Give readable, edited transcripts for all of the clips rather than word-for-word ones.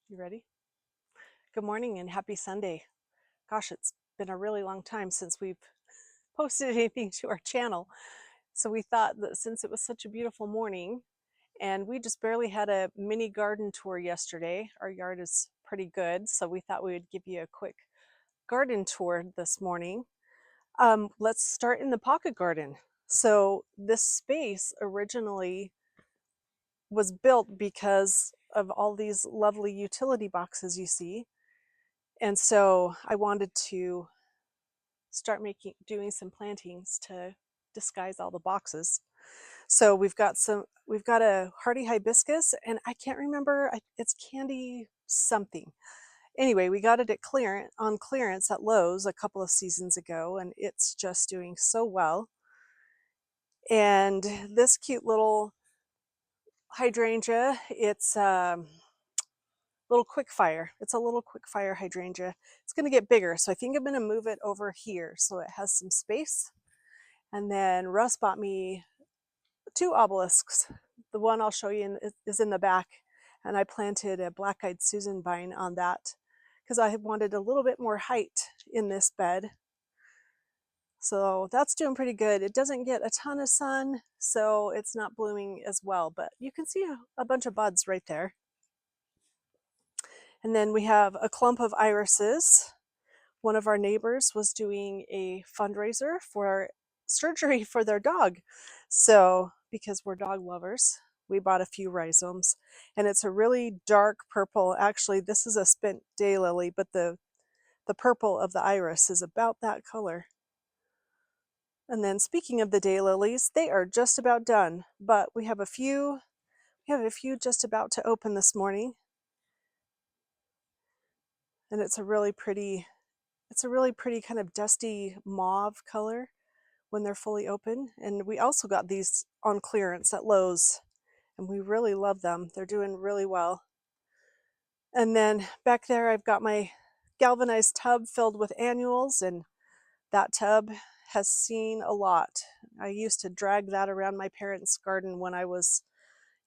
You ready? Good morning and happy Sunday. Gosh, it's been a really long time since we've posted anything to our channel. So we thought that since it was such a beautiful morning and we just barely had a mini garden tour yesterday, our yard is pretty good. So we thought we would give you a quick garden tour this morning. Let's start in the pocket garden. So this space originally was built because of all these lovely utility boxes you see. And so I wanted to start doing some plantings to disguise all the boxes. So we've got a hardy hibiscus, and I can't remember, it's candy something. Anyway, we got it on clearance at Lowe's a couple of seasons ago, and it's just doing so well. And this cute little hydrangea, it's little quick fire. It's a little quick fire hydrangea. It's going to get bigger, so I think I'm going to move it over here so it has some space. And then Russ bought me two obelisks. The one I'll show you is in the back, and I planted a black-eyed Susan vine on that because I wanted a little bit more height in this bed. So that's doing pretty good. It doesn't get a ton of sun, so it's not blooming as well, but you can see a bunch of buds right there. And then we have a clump of irises. One of our neighbors was doing a fundraiser for surgery for their dog. So, because we're dog lovers, we bought a few rhizomes, and it's a really dark purple. Actually, this is a spent daylily, but the purple of the iris is about that color. And then speaking of the daylilies, they are just about done, but we have a few just about to open this morning. And it's a really pretty kind of dusty mauve color when they're fully open. And we also got these on clearance at Lowe's, and we really love them. They're doing really well. And then back there I've got my galvanized tub filled with annuals, and that tub has seen a lot. I used to drag that around my parents' garden when I was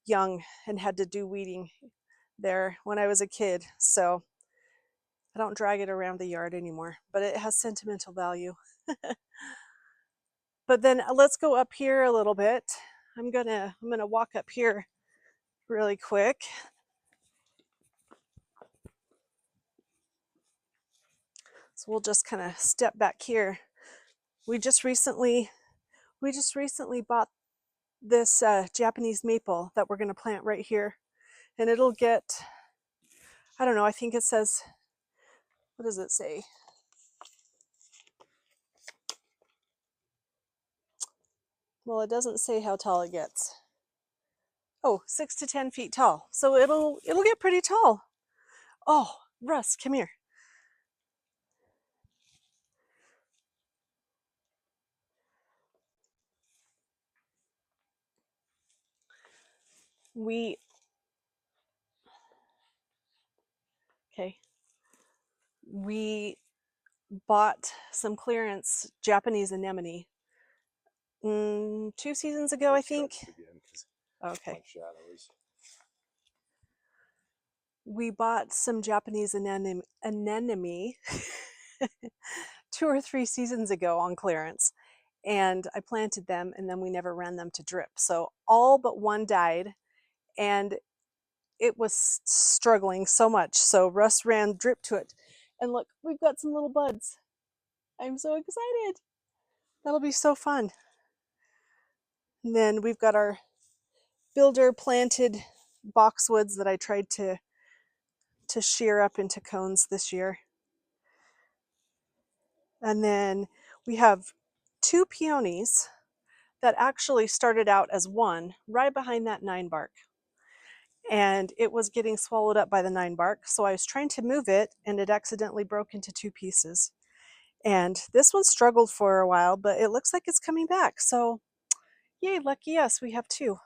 young and had to do weeding there when I was a kid. So I don't drag it around the yard anymore, but it has sentimental value. But then let's go up here a little bit. I'm gonna walk up here really quick. So we'll just kind of step back here. We just recently bought this Japanese maple that we're going to plant right here, and it'll get, I don't know, I think it says, what does it say? Well, it doesn't say how tall it gets. Oh, 6 to 10 feet tall. So it'll get pretty tall. Oh, Russ, come here. We okay. We bought some clearance Japanese anemone 2 seasons ago, I think. Okay. We bought some Japanese anemone 2 or 3 seasons ago on clearance, and I planted them, and then we never ran them to drip. So all but one died, and it was struggling so much. So Russ ran drip to it, and look, we've got some little buds. I'm so excited. That'll be so fun. And then we've got our builder planted boxwoods that I tried to shear up into cones this year. And then we have 2 peonies that actually started out as one right behind that 9 bark. And it was getting swallowed up by the 9 bark. So I was trying to move it, and it accidentally broke into 2 pieces. And this one struggled for a while, but it looks like it's coming back. So yay, lucky us, we have 2.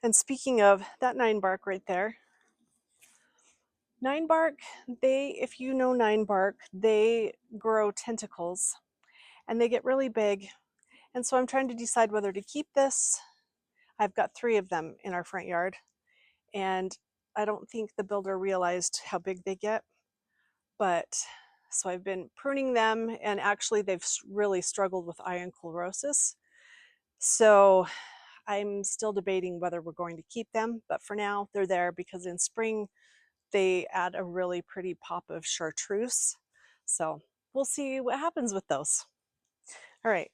And speaking of that 9 bark right there, 9 bark, if you know 9 bark, they grow tentacles and they get really big. And so I'm trying to decide whether to keep this. I've got 3 of them in our front yard, and I don't think the builder realized how big they get, but so I've been pruning them, and actually they've really struggled with eye anchlorosis. So I'm still debating whether we're going to keep them, but for now they're there because in spring they add a really pretty pop of chartreuse. So we'll see what happens with those. All right.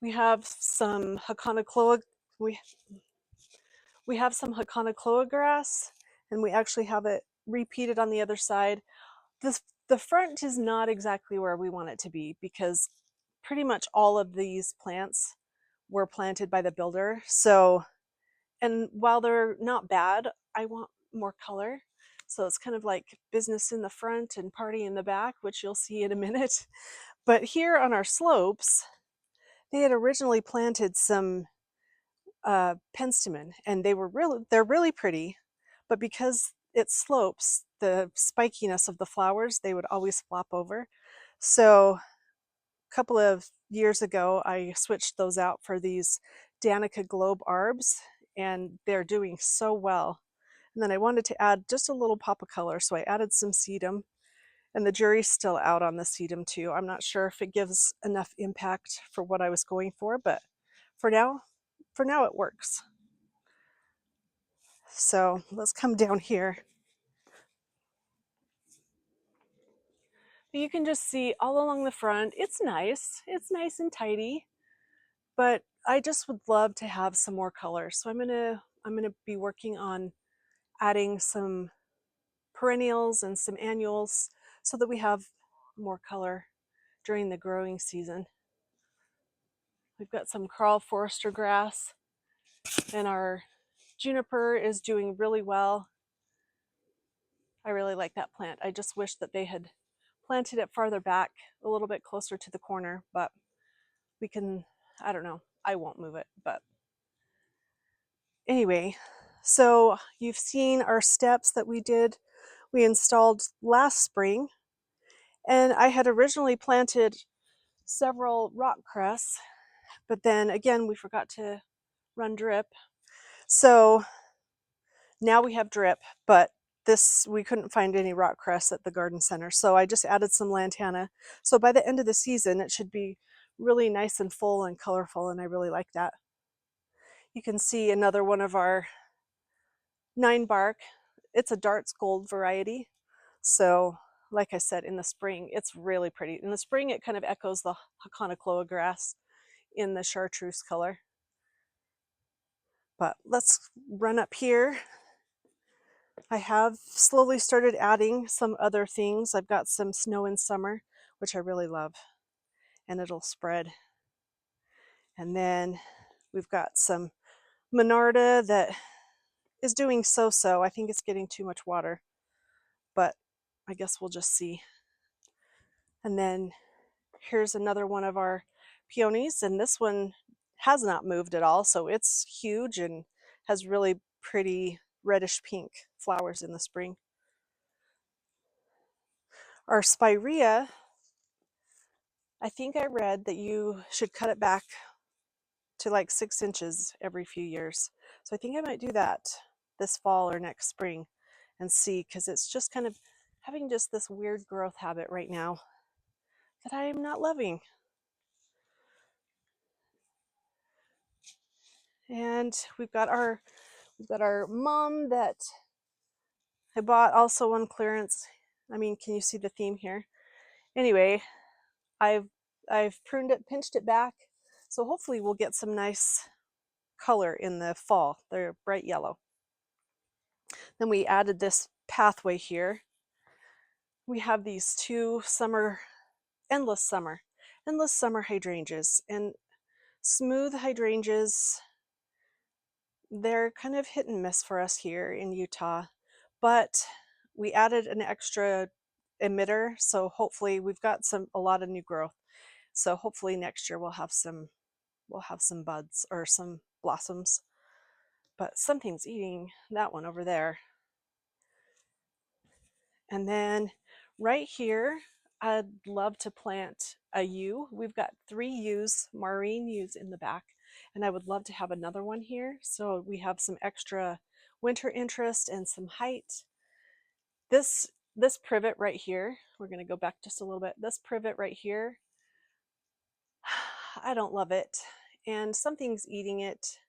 We have some we we have some Hakonocloa grass, and we actually have it repeated on the other side. The front is not exactly where we want it to be because pretty much all of these plants were planted by the builder. So, and while they're not bad, I want more color. So it's kind of like business in the front and party in the back, which you'll see in a minute. But here on our slopes, they had originally planted some penstemon, and they're really pretty, but because it slopes, the spikiness of the flowers, they would always flop over. So a couple of years ago, I switched those out for these Danica Globe Arbs, and they're doing so well. And then I wanted to add just a little pop of color, so I added some sedum, and the jury's still out on the sedum too. I'm not sure if it gives enough impact for what I was going for, but for now it works. So let's come down here. You can just see all along the front, it's nice and tidy, but I just would love to have some more color. So I'm gonna be working on adding some perennials and some annuals so that we have more color during the growing season. We've got some Carl Forster grass, and our juniper is doing really well. I really like that plant. I just wish that they had planted it farther back, a little bit closer to the corner, but we can, I don't know, I won't move it. But anyway, so you've seen our steps that we installed last spring, and I had originally planted several rock crests, but then again we forgot to run drip. So now we have drip, but we couldn't find any rock cress at the garden center, so I just added some lantana. So by the end of the season it should be really nice and full and colorful, and I really like that. You can see another one of our 9 bark. It's a Darts Gold variety. So like I said, in the spring it's really pretty. In the spring it kind of echoes the Hakonocloa grass in the chartreuse color. But let's run up here. I have slowly started adding some other things. I've got some snow in summer, which I really love, and it'll spread. And then we've got some Monarda that is doing so-so. I think it's getting too much water, but I guess we'll just see. And then here's another one of our peonies, and this one has not moved at all, so it's huge and has really pretty reddish pink flowers in the spring. Our spirea, I think I read that you should cut it back to like 6 inches every few years. So I think I might do that this fall or next spring and see, because it's just kind of having just this weird growth habit right now that I am not loving. And we've got our mum that I bought also on clearance. I mean, can you see the theme here? Anyway, I've pruned it, pinched it back, so hopefully we'll get some nice color in the fall. They're bright yellow. Then we added this pathway here. We have these 2 endless summer hydrangeas, and smooth hydrangeas, they're kind of hit and miss for us here in Utah, but we added an extra emitter, so hopefully we've got a lot of new growth. So hopefully next year we'll have some buds or some blossoms. But something's eating that one over there. And then right here, I'd love to plant a yew. We've got 3 yews, Maureen yews in the back. and I would love to have another one here so we have some extra winter interest and some height. This privet right here, we're going to go back just a little bit. This privet right here, I don't love it, and something's eating it.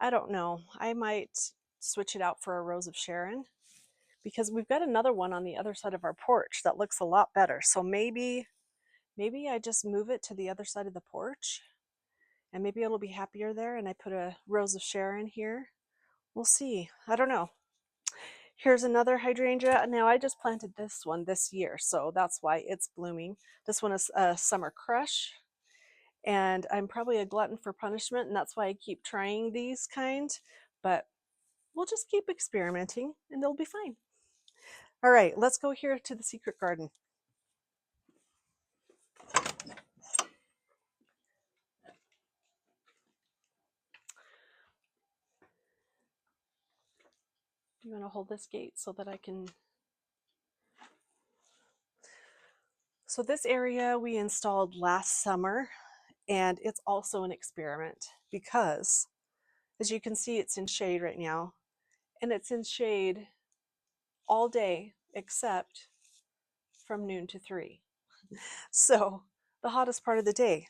I don't know. I might switch it out for a Rose of Sharon because we've got another one on the other side of our porch that looks a lot better. So maybe I just move it to the other side of the porch and maybe it'll be happier there, and I put a Rose of Sharon here. We'll see. I don't know. Here's another hydrangea. Now I just planted this one this year, so that's why it's blooming. This one is a Summer Crush, and I'm probably a glutton for punishment, and that's why I keep trying these kind, but we'll just keep experimenting and they'll be fine. All right, let's go here to the secret garden. Do you want to hold this gate so that I can... So this area we installed last summer, and it's also an experiment because, as you can see, it's in shade right now, and it's in shade all day except from noon to 3. So the hottest part of the day.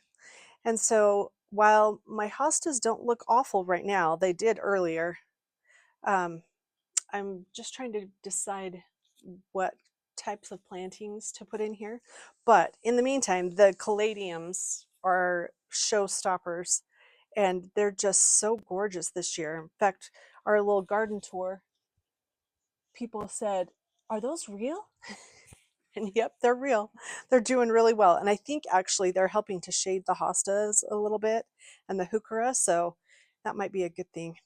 And so while my hostas don't look awful right now, they did earlier, I'm just trying to decide what types of plantings to put in here. But in the meantime, the caladiums are showstoppers, and they're just so gorgeous this year. In fact, our little garden tour, people said, "Are those real?" And yep, they're real. They're doing really well. And I think actually they're helping to shade the hostas a little bit and the heuchera, so that might be a good thing.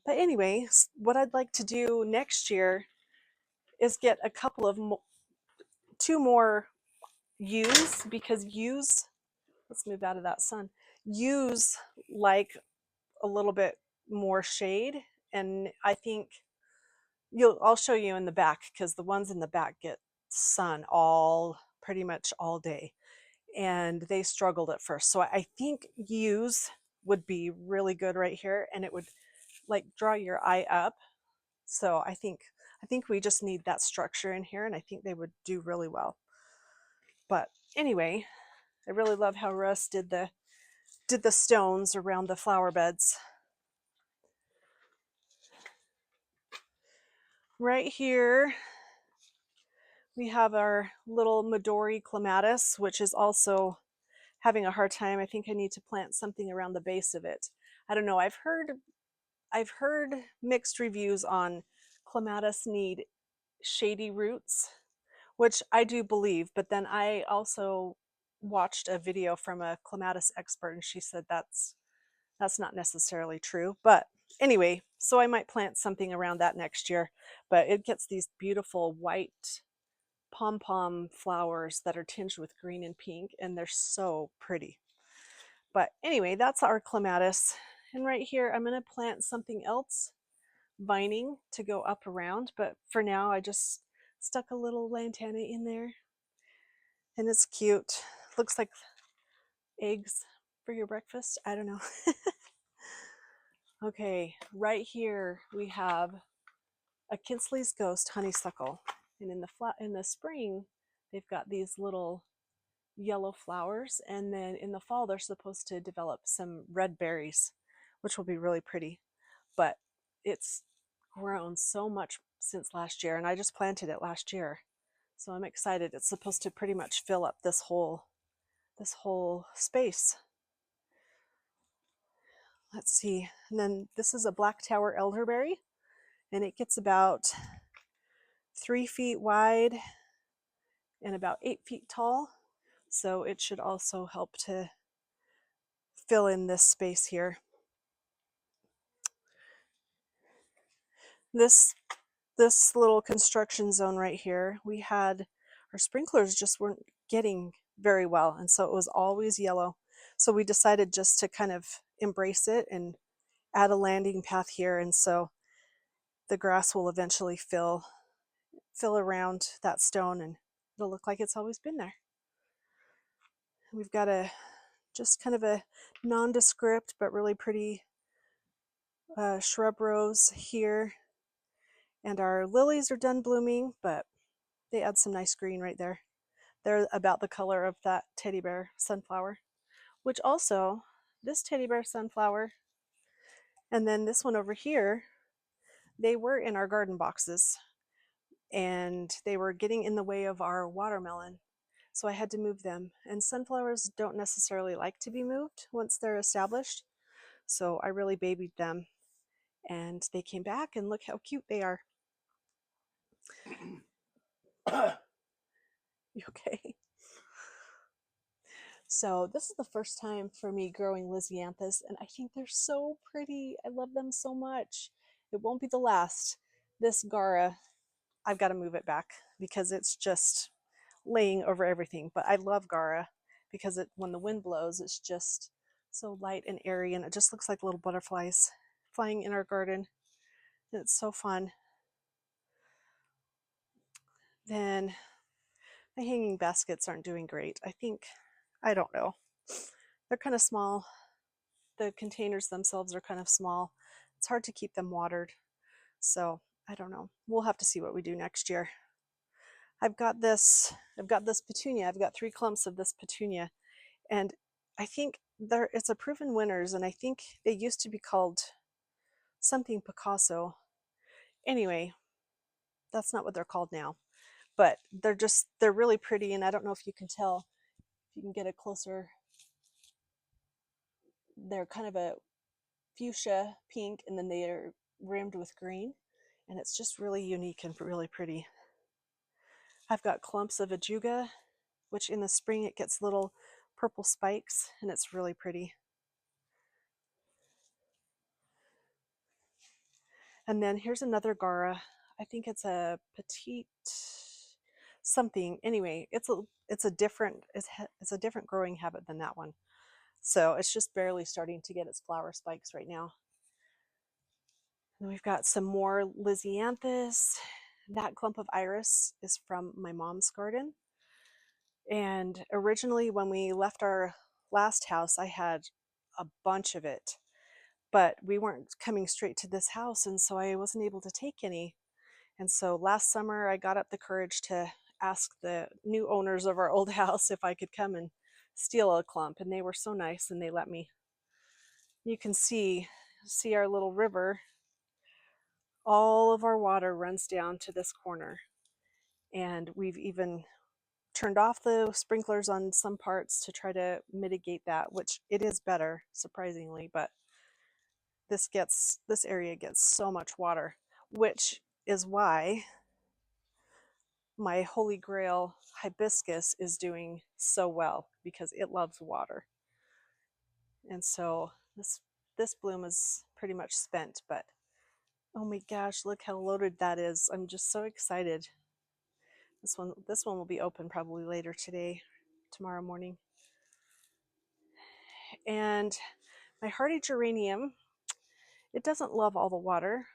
But anyway, what I'd like to do next year is get a couple of 2 more yews, because yews, let's move out of that sun, yews like a little bit more shade, and I think I'll show you in the back, because the ones in the back get sun pretty much all day, and they struggled at first. So I think yews would be really good right here, and it would like draw your eye up. So I think we just need that structure in here, and I think they would do really well. But anyway, I really love how Russ did the stones around the flower beds. Right here we have our little Midori clematis, which is also having a hard time. I think I need to plant something around the base of it. I don't know. I've heard mixed reviews on clematis need shady roots, which I do believe, but then I also watched a video from a clematis expert, and she said that's not necessarily true. But anyway, so I might plant something around that next year. But it gets these beautiful white pom-pom flowers that are tinged with green and pink, and they're so pretty. But anyway, that's our clematis. And right here, I'm going to plant something else, vining, to go up around. But for now, I just stuck a little lantana in there. And it's cute. Looks like eggs for your breakfast. I don't know. Okay, right here we have a Kinsley's Ghost honeysuckle. And in the spring, they've got these little yellow flowers, and then in the fall they're supposed to develop some red berries, which will be really pretty. But it's grown so much since last year, and I just planted it last year, so I'm excited. It's supposed to pretty much fill up this whole space. Let's see. And then this is a black tower elderberry, and it gets about 3 feet wide and about 8 feet tall, so it should also help to fill in this space here. This little construction zone right here, we had our sprinklers just weren't getting very well, and so it was always yellow. So we decided just to kind of embrace it and add a landing path here, and so the grass will eventually fill around that stone, and it'll look like it's always been there. We've got a Just kind of a nondescript but really pretty shrub rose here. And our lilies are done blooming, but they add some nice green right there. They're about the color of that teddy bear sunflower, which also, this teddy bear sunflower, and then this one over here, they were in our garden boxes and they were getting in the way of our watermelon. So I had to move them. And sunflowers don't necessarily like to be moved once they're established. So I really babied them and they came back, and look how cute they are. You okay? So this is the first time for me growing Lysianthus, and I think they're so pretty. I love them so much. It won't be the last. This Gara, I've got to move it back because it's just laying over everything. But I love Gara because when the wind blows, it's just so light and airy, and it just looks like little butterflies flying in our garden. And it's so fun. Then my hanging baskets aren't doing great. I don't know. They're kind of small. The containers themselves are kind of small. It's hard to keep them watered. So I don't know. We'll have to see what we do next year. I've got this petunia. I've got 3 clumps of this petunia. And I think it's a proven winners, and I think they used to be called something Picasso. Anyway, that's not what they're called now. But they're really pretty, and I don't know if you can tell, if you can get a closer, they're kind of a fuchsia pink, and then they are rimmed with green, and it's just really unique and really pretty. I've got clumps of ajuga, which in the spring it gets little purple spikes, and it's really pretty. And then here's another Gara. I think it's a petite something. Anyway, it's a different growing habit than that one. So it's just barely starting to get its flower spikes right now. And we've got some more Lysianthus. That clump of iris is from my mom's garden. And originally, when we left our last house, I had a bunch of it, but we weren't coming straight to this house, and so I wasn't able to take any. And so last summer, I got up the courage to ask the new owners of our old house if I could come and steal a clump, and they were so nice and they let me. You can see our little river. All of our water runs down to this corner, and we've even turned off the sprinklers on some parts to try to mitigate that, which it is better, surprisingly, but this area gets so much water, which is why my holy grail hibiscus is doing so well, because it loves water. And so this bloom is pretty much spent, but oh my gosh, look how loaded that is. I'm just so excited. This one will be open probably later today, tomorrow morning. And my hardy geranium, it doesn't love all the water.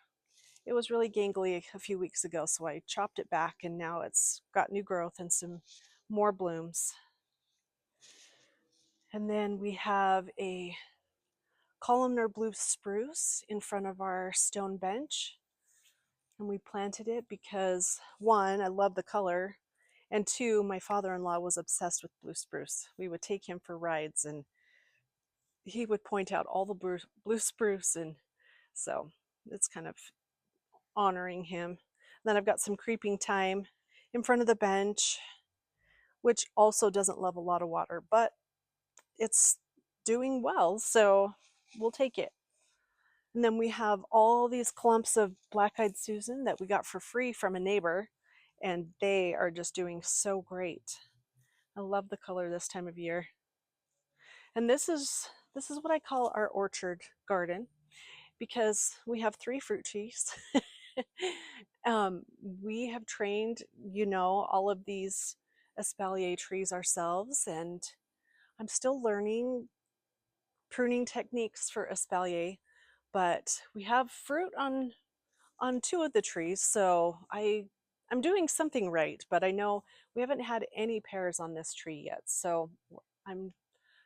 It was really gangly a few weeks ago, so I chopped it back, and now it's got new growth and some more blooms. And then we have a columnar blue spruce in front of our stone bench. And we planted it because, one, I love the color, and two, my father-in-law was obsessed with blue spruce. We would take him for rides, and he would point out all the blue spruce, and so it's kind of honoring him. Then I've got some creeping thyme in front of the bench, which also doesn't love a lot of water, but it's doing well, so we'll take it. And then we have all these clumps of black-eyed Susan that we got for free from a neighbor, and they are just doing so great. I love the color this time of year. And this is what I call our orchard garden, because we have 3 fruit trees. We have trained, all of these espalier trees ourselves, and I'm still learning pruning techniques for espalier, but we have fruit on 2 of the trees, so I'm doing something right. But I know we haven't had any pears on this tree yet, so I'm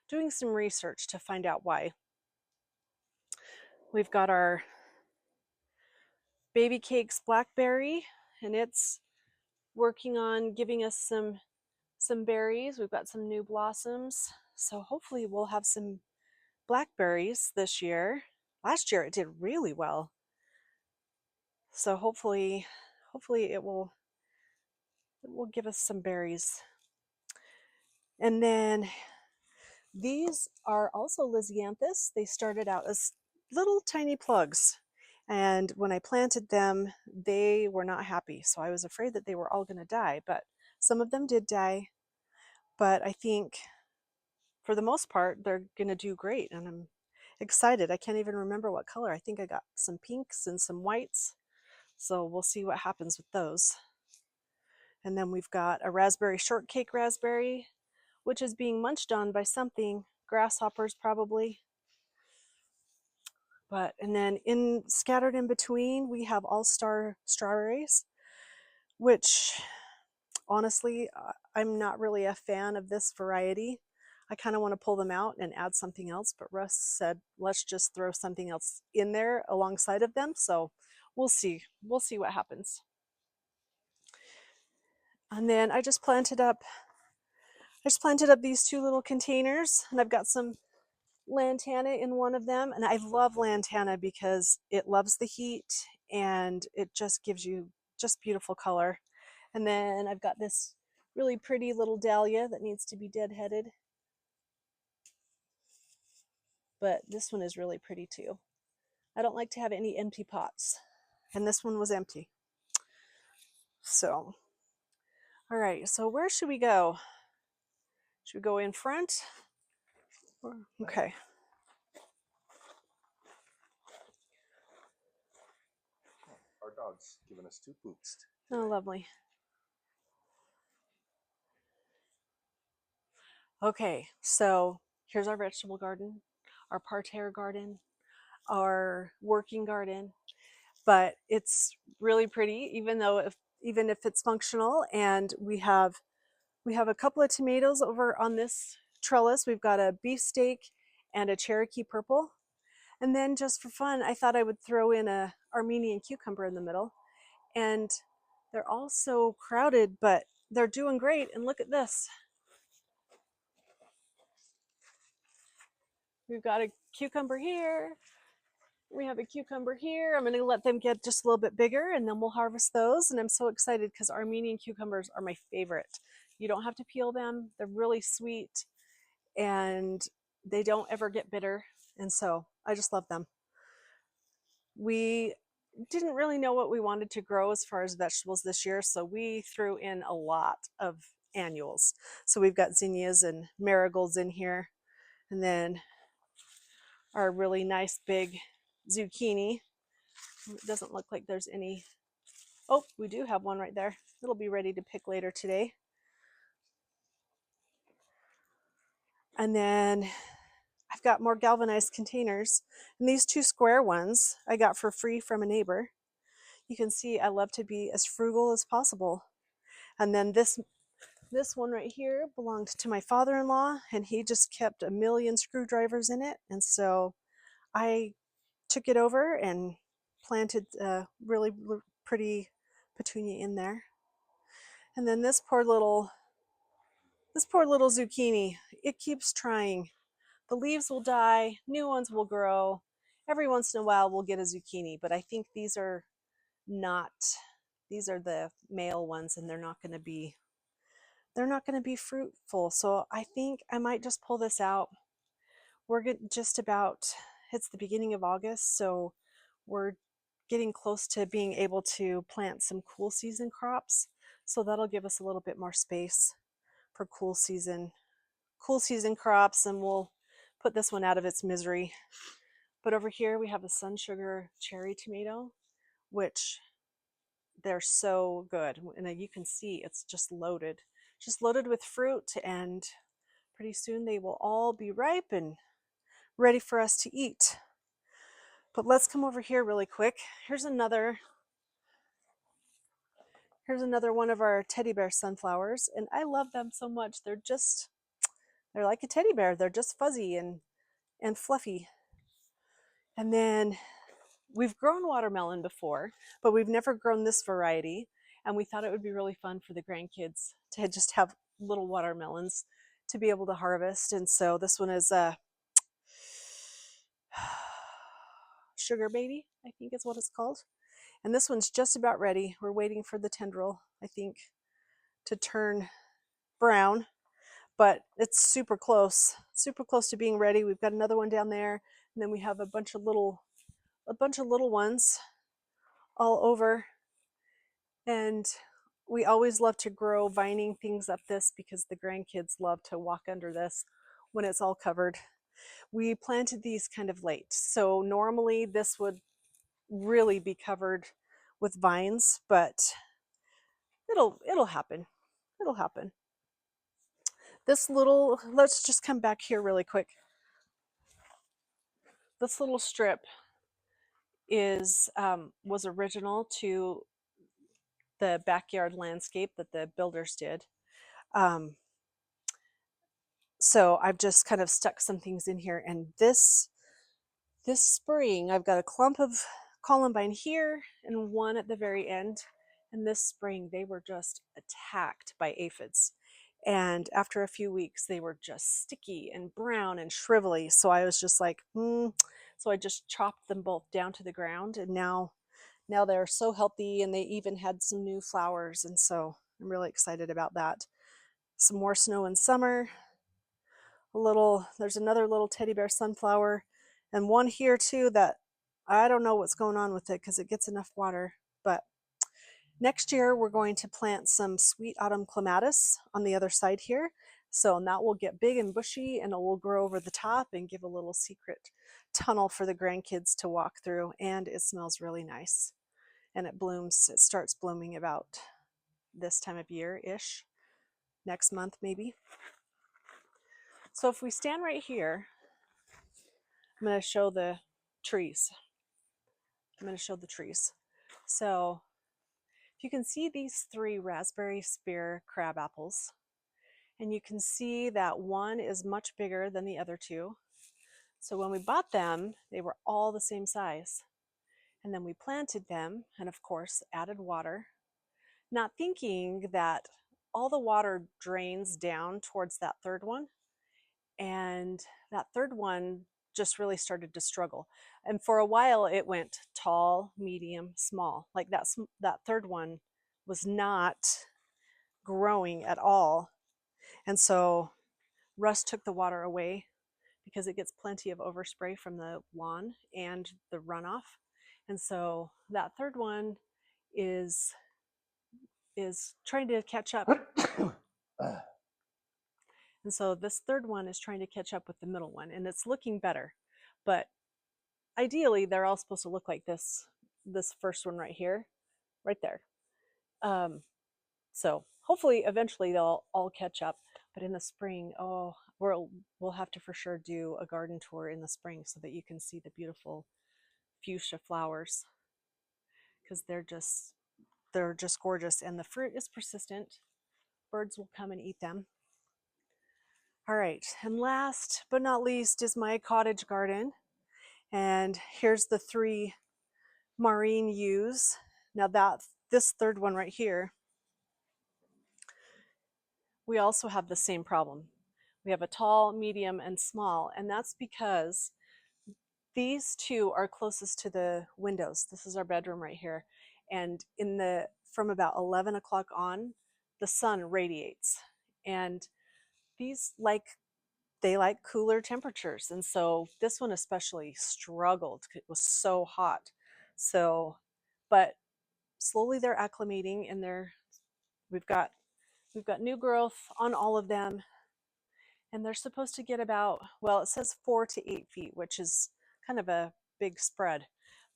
doing some research to find out why. We've got our baby cakes blackberry, and it's working on giving us some berries. We've got some new blossoms, so hopefully we'll have some blackberries this year. Last year it did really well, so hopefully it will give us some berries. And then these are also Lysianthus. They started out as little tiny plugs, and when I planted them, they were not happy, so I was afraid that they were all going to die, but some of them did die. But I think for the most part they're going to do great, and I'm excited. I can't even remember what color. I think I got some pinks and some whites, so we'll see what happens with those. And then we've got a raspberry shortcake raspberry, which is being munched on by something, grasshoppers probably. But and then scattered in between, we have all-star strawberries, which honestly, I'm not really a fan of this variety. I kind of want to pull them out and add something else, but Russ said, let's just throw something else in there alongside of them. So we'll see. We'll see what happens. And then I just planted up these two little containers, and I've got some lantana in one of them. And I love lantana because it loves the heat and it just gives you just beautiful color. And then I've got this really pretty little dahlia that needs to be deadheaded. But this one is really pretty too. I don't like to have any empty pots. And this one was empty. So, all right, so where should we go? Should we go in front? Okay. Our dog's giving us 2 poops. Oh, lovely. Okay, so here's our vegetable garden, our parterre garden, our working garden, but it's really pretty, even if it's functional. And we have a couple of tomatoes over on this trellis. We've got a beefsteak and a Cherokee purple. And then just for fun, I thought I would throw in a Armenian cucumber in the middle. And they're all so crowded, but they're doing great. And look at this. We've got a cucumber here. We have a cucumber here. I'm going to let them get just a little bit bigger, and then we'll harvest those. And I'm so excited because Armenian cucumbers are my favorite. You don't have to peel them. They're really sweet, and they don't ever get bitter. And so I just love them. We didn't really know what we wanted to grow as far as vegetables this year, so we threw in a lot of annuals. So we've got zinnias and marigolds in here, and then our really nice big zucchini. It doesn't look like there's any. Oh, we do have one right there. It'll be ready to pick later today. And then I've got more galvanized containers, and these 2 square ones I got for free from a neighbor. You can see I love to be as frugal as possible. And then this one right here belonged to my father-in-law, and he just kept a million screwdrivers in it. And so I took it over and planted a really pretty petunia in there. And then this poor little zucchini, it keeps trying. The leaves will die, new ones will grow. Every once in a while we'll get a zucchini, but I think these are the male ones, and they're not going to be fruitful. So I think I might just pull this out. We're just about, it's the beginning of August, so we're getting close to being able to plant some cool season crops. So that'll give us a little bit more space for cool season crops, and we'll put this one out of its misery. But over here we have a sun sugar cherry tomato, which they're so good. And you can see it's just loaded with fruit, and pretty soon they will all be ripe and ready for us to eat. But let's come over here really quick. Here's another one of our teddy bear sunflowers, and I love them so much. They're They're like a teddy bear. They're just fuzzy and fluffy. And then we've grown watermelon before, but we've never grown this variety. And we thought it would be really fun for the grandkids to just have little watermelons to be able to harvest. And so this one is a sugar baby, I think is what it's called. And this one's just about ready. We're waiting for the tendril, I think, to turn brown, but it's super close to being ready. We've got another one down there, and then we have a bunch of little ones all over. And we always love to grow vining things up this because the grandkids love to walk under this when it's all covered. We planted these kind of late, so normally this would really be covered with vines, but it'll happen. It'll happen. This little, let's just come back here really quick. This little strip is was original to the backyard landscape that the builders did. Um, so I've just kind of stuck some things in here, and this spring I've got a clump of columbine here and one at the very end. And this spring they were just attacked by aphids. And after a few weeks, they were just sticky and brown and shrivelly. So I was just like, So I just chopped them both down to the ground. And now they're so healthy, and they even had some new flowers. And so I'm really excited about that. Some more snow in summer. There's another little teddy bear sunflower, and one here too that I don't know what's going on with it because it gets enough water. But next year we're going to plant some sweet autumn clematis on the other side here. So and that will get big and bushy, and it will grow over the top and give a little secret tunnel for the grandkids to walk through. And it smells really nice. And it starts blooming about this time of year-ish, next month maybe. So if we stand right here, I'm going to show the trees. So you can see these 3 raspberry spear crab apples, and you can see that one is much bigger than the other 2. So when we bought them, they were all the same size. And then we planted them and, of course, added water, not thinking that all the water drains down towards that 3rd one. And that 3rd one just really started to struggle. And for a while it went tall, medium, small. Like that 3rd one was not growing at all. And so Russ took the water away because it gets plenty of overspray from the lawn and the runoff. And so that 3rd one is trying to catch up. And so this 3rd one is trying to catch up with the middle one, and it's looking better. But ideally, they're all supposed to look like this first one right here, right there. So hopefully, eventually, they'll all catch up. But in the spring, we'll have to for sure do a garden tour in the spring so that you can see the beautiful fuchsia flowers, because they're just gorgeous, and the fruit is persistent. Birds will come and eat them. All right, and last but not least is my cottage garden. And here's the 3 Maureen yews. Now this 3rd one right here, we also have the same problem. We have a tall, medium, and small, and that's because these 2 are closest to the windows. This is our bedroom right here. And from about 11 o'clock on, the sun radiates. And they like cooler temperatures. And so this one especially struggled. It was so hot. So, but slowly they're acclimating, and we've got new growth on all of them. And they're supposed to get about, well, it says 4 to 8 feet, which is kind of a big spread.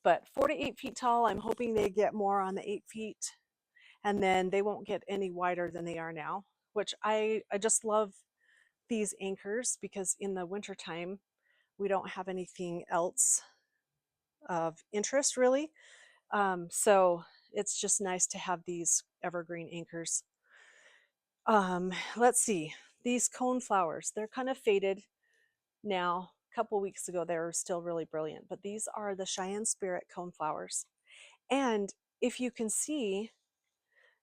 But 4 to 8 feet tall, I'm hoping they get more on the 8 feet. And then they won't get any wider than they are now, which I just love these anchors, because in the wintertime, we don't have anything else of interest really. So it's just nice to have these evergreen anchors. Let's see. these cone flowers. They're kind of faded now. A couple weeks ago, they were still really brilliant, but these are the Cheyenne Spirit cone flowers. And if you can see,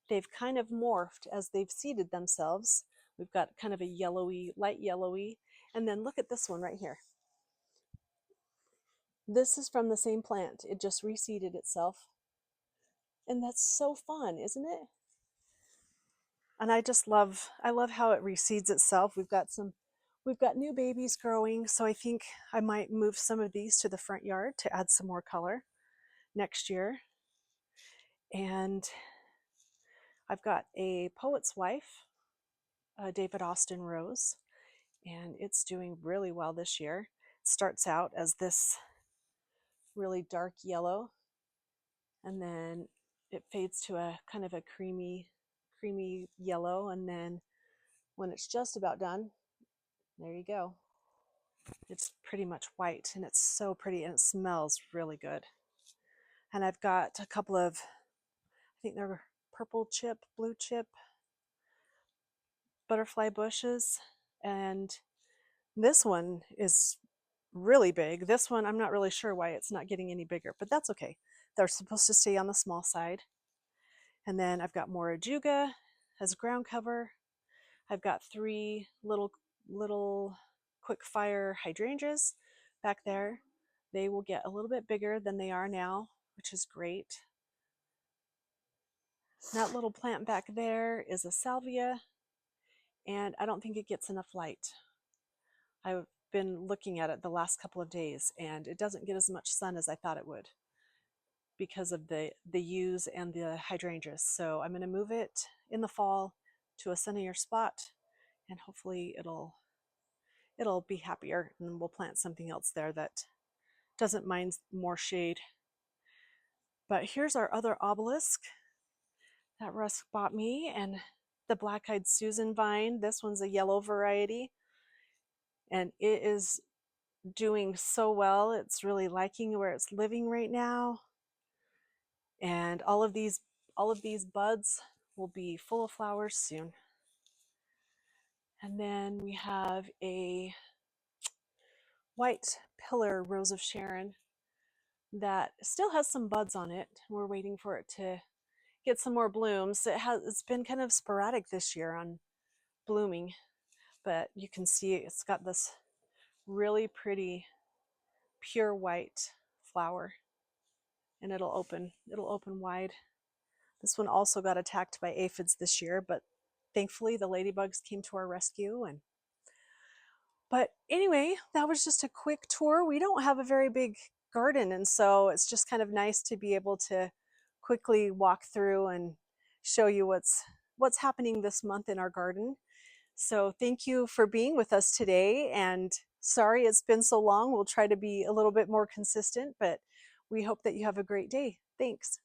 they've kind of morphed as they've seeded themselves. We've got kind of a yellowy, light yellowy, and then look at this one right here. This is from the same plant. It just reseeded itself. And that's so fun, isn't it? And I love how it reseeds itself. We've got new babies growing, so I think I might move some of these to the front yard to add some more color next year. And I've got a poet's wife, David Austin rose, and it's doing really well this year. It starts out as this really dark yellow, and then it fades to a kind of a creamy yellow, and then when it's just about done, there you go. It's pretty much white, and it's so pretty, and it smells really good. And I've got a couple of, I think they're purple chip, blue chip butterfly bushes, and this one is really big. This one, I'm not really sure why it's not getting any bigger, but that's okay. They're supposed to stay on the small side. And then I've got more ajuga as ground cover. I've got three little quick fire hydrangeas back there. They will get a little bit bigger than they are now, which is great. That little plant back there is a salvia, and I don't think it gets enough light. I've been looking at it the last couple of days, and it doesn't get as much sun as I thought it would because of the yews and the hydrangeas. So I'm going to move it in the fall to a sunnier spot, and hopefully it'll be happier, and we'll plant something else there that doesn't mind more shade. But here's our other obelisk that Russ bought me, and the black-eyed Susan vine. This one's a yellow variety, and it is doing so well. It's really liking where it's living right now. And all of these buds will be full of flowers soon. And then we have a white pillar rose of Sharon that still has some buds on it. We're waiting for it to get some more blooms. It's been kind of sporadic this year on blooming, but you can see it's got this really pretty pure white flower, and it'll open wide. This one also got attacked by aphids this year, but thankfully the ladybugs came to our rescue. But anyway, that was just a quick tour. We don't have a very big garden, and so it's just kind of nice to be able to quickly walk through and show you what's happening this month in our garden. So thank you for being with us today, and sorry it's been so long. We'll try to be a little bit more consistent, but we hope that you have a great day. Thanks.